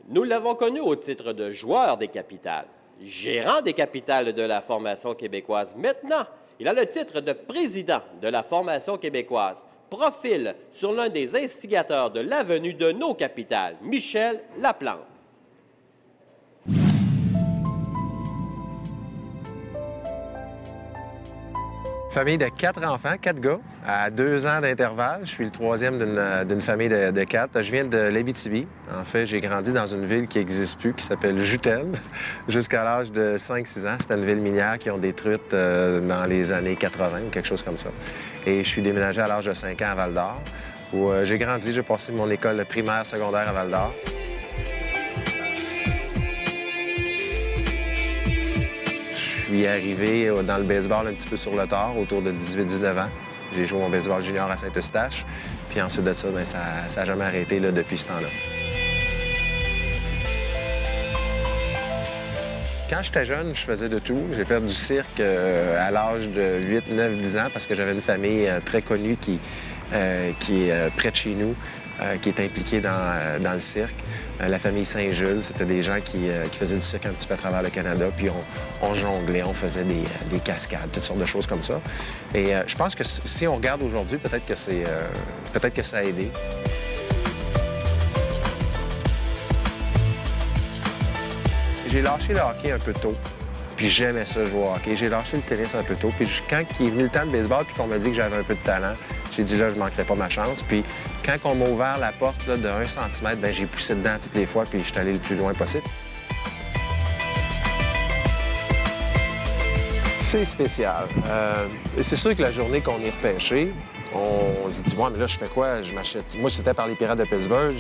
Nous l'avons connu au titre de joueur des capitales, gérant des capitales de la formation québécoise. Maintenant, il a le titre de président de la formation québécoise. Profil sur l'un des instigateurs de l'avenue de nos capitales, Michel Laplante. Famille de 4 enfants, 4 gars, à 2 ans d'intervalle. Je suis le troisième d'une famille de 4. Je viens de l'Abitibi. En fait, j'ai grandi dans une ville qui n'existe plus, qui s'appelle Jutel, jusqu'à l'âge de 5-6 ans. C'était une ville minière qui ont détruite dans les années 80 ou quelque chose comme ça. Et je suis déménagé à l'âge de 5 ans à Val-d'Or, où j'ai grandi. J'ai passé mon école primaire, secondaire à Val-d'Or. Je suis arrivé dans le baseball un petit peu sur le tard, autour de 18-19 ans. J'ai joué mon baseball junior à Saint-Eustache. Puis ensuite de ça, bien, ça n'a jamais arrêté là, depuis ce temps-là. Quand j'étais jeune, je faisais de tout. J'ai fait du cirque à l'âge de 8, 9, 10 ans parce que j'avais une famille très connue qui est près de chez nous, qui est impliquée dans le cirque. La famille Saint-Jules, c'était des gens qui faisaient du cirque un petit peu à travers le Canada, puis on jonglait, on faisait des cascades, toutes sortes de choses comme ça. Et je pense que si on regarde aujourd'hui, peut-être que ça a aidé. J'ai lâché le hockey un peu tôt, puis j'aimais ça jouer au hockey. J'ai lâché le tennis un peu tôt, puis quand il est venu le temps de baseball, puis qu'on m'a dit que j'avais un peu de talent, j'ai dit là, je manquerais pas ma chance. Puis quand on m'a ouvert la porte là, de 1 cm, bien, j'ai poussé dedans toutes les fois, puis je suis allé le plus loin possible. C'est spécial. C'est sûr que la journée qu'on est repêché, on se dit, ouais, mais là, je fais quoi? Je m'achète. Moi, c'était par les Pirates de Pittsburgh.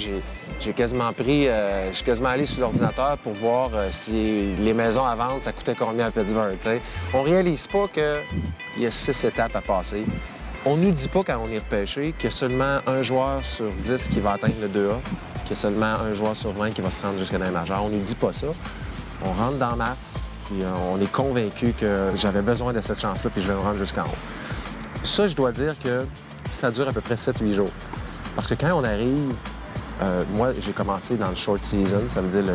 J'ai quasiment pris. Je suis quasiment allé sur l'ordinateur pour voir si les maisons à vendre, ça coûtait combien à Pittsburgh. T'sais. On réalise pas qu'il y a 6 étapes à passer. On nous dit pas quand on est repêché qu'il y a seulement un joueur sur 10 qui va atteindre le 2A, qu'il y a seulement un joueur sur 20 qui va se rendre jusqu'à dans les majeurs. On nous dit pas ça. On rentre dans la masse, puis on est convaincu que j'avais besoin de cette chance-là, puis je vais me rendre jusqu'en haut. Ça, je dois dire que ça dure à peu près 7-8 jours. Parce que quand on arrive, moi, j'ai commencé dans le short season, ça veut dire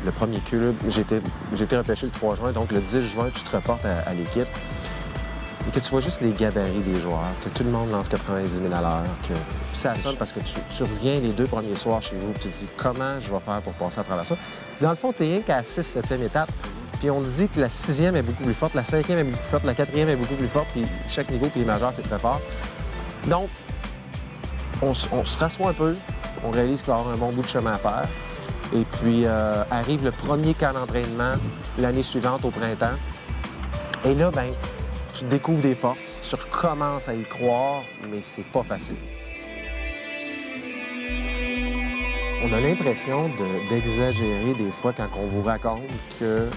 le premier club. J'ai été repêché le 3 juin, donc le 10 juin, tu te reportes à l'équipe. Et que tu vois juste les gabarits des joueurs, que tout le monde lance 90 000 à l'heure, que ça sonne parce que tu reviens les 2 premiers soirs chez vous, puis tu te dis comment je vais faire pour passer à travers ça. Dans le fond, tu es rien qu'à la 6-7e étape, puis on dit que la 6e est beaucoup plus forte, la 5e est beaucoup plus forte, la 4e est beaucoup plus forte, puis chaque niveau, puis les majeurs, c'est très fort. Donc, on se rassoit un peu, on réalise qu'il va y avoir un bon bout de chemin à faire, et puis arrive le premier camp d'entraînement l'année suivante, au printemps, et là, bien, tu découvres des forces, tu recommences à y croire, mais c'est pas facile. On a l'impression d'exagérer des fois quand on vous raconte que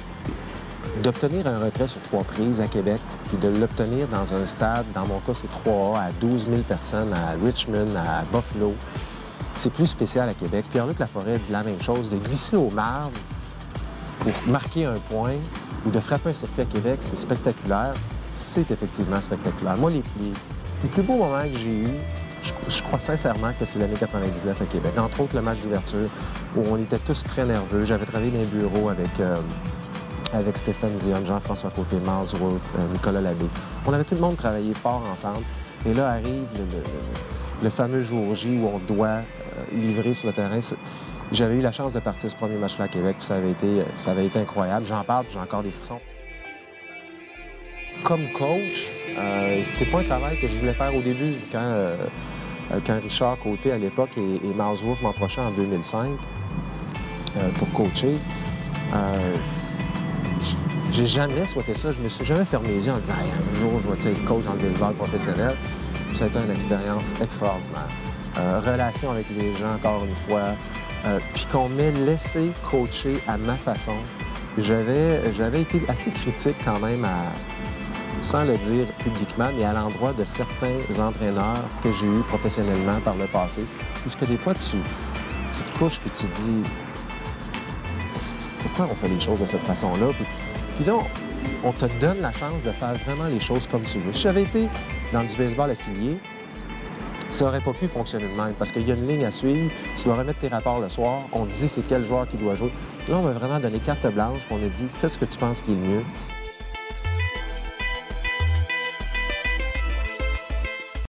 d'obtenir un retrait sur 3 prises à Québec, puis de l'obtenir dans un stade, dans mon cas c'est 3A, à 12 000 personnes, à Richmond, à Buffalo, c'est plus spécial à Québec. Pierre-Luc Laforêt dit la même chose, de glisser au marbre pour marquer un point ou de frapper un circuit à Québec, c'est spectaculaire. C'est effectivement spectaculaire. Moi, les plus beaux moments que j'ai eus, je crois sincèrement que c'est l'année 99 à Québec. Entre autres, le match d'ouverture, où on était tous très nerveux. J'avais travaillé dans les bureaux avec Stéphane Dion, Jean-François Côté, Miles Wood, Nicolas Labbé. On avait tout le monde travaillé fort ensemble. Et là arrive le fameux jour J où on doit livrer sur le terrain. J'avais eu la chance de partir ce premier match-là à Québec, puis ça avait été incroyable. J'en parle, puis j'ai encore des frissons. Comme coach, c'est pas un travail que je voulais faire au début. Quand Richard Côté, à l'époque, et Miles Wolff m'approchaient en 2005 pour coacher, j'ai jamais souhaité ça. Je me suis jamais fermé les yeux en disant hey, un jour, je vais être coach dans le baseball professionnel. Ça a été une expérience extraordinaire. Relation avec les gens, encore une fois. Puis qu'on m'ait laissé coacher à ma façon. J'avais été assez critique quand même sans le dire publiquement, mais à l'endroit de certains entraîneurs que j'ai eus professionnellement par le passé. Parce que des fois, tu te couches et tu te dis pourquoi on fait les choses de cette façon-là? Puis là, on te donne la chance de faire vraiment les choses comme tu veux. Si j'avais été dans du baseball affilié, Ça n'aurait pas pu fonctionner de même parce qu'il y a une ligne à suivre. Tu dois remettre tes rapports le soir. On te dit c'est quel joueur qui doit jouer. Là, on m'a vraiment donné carte blanche. On a dit fais ce que tu penses qui est le mieux.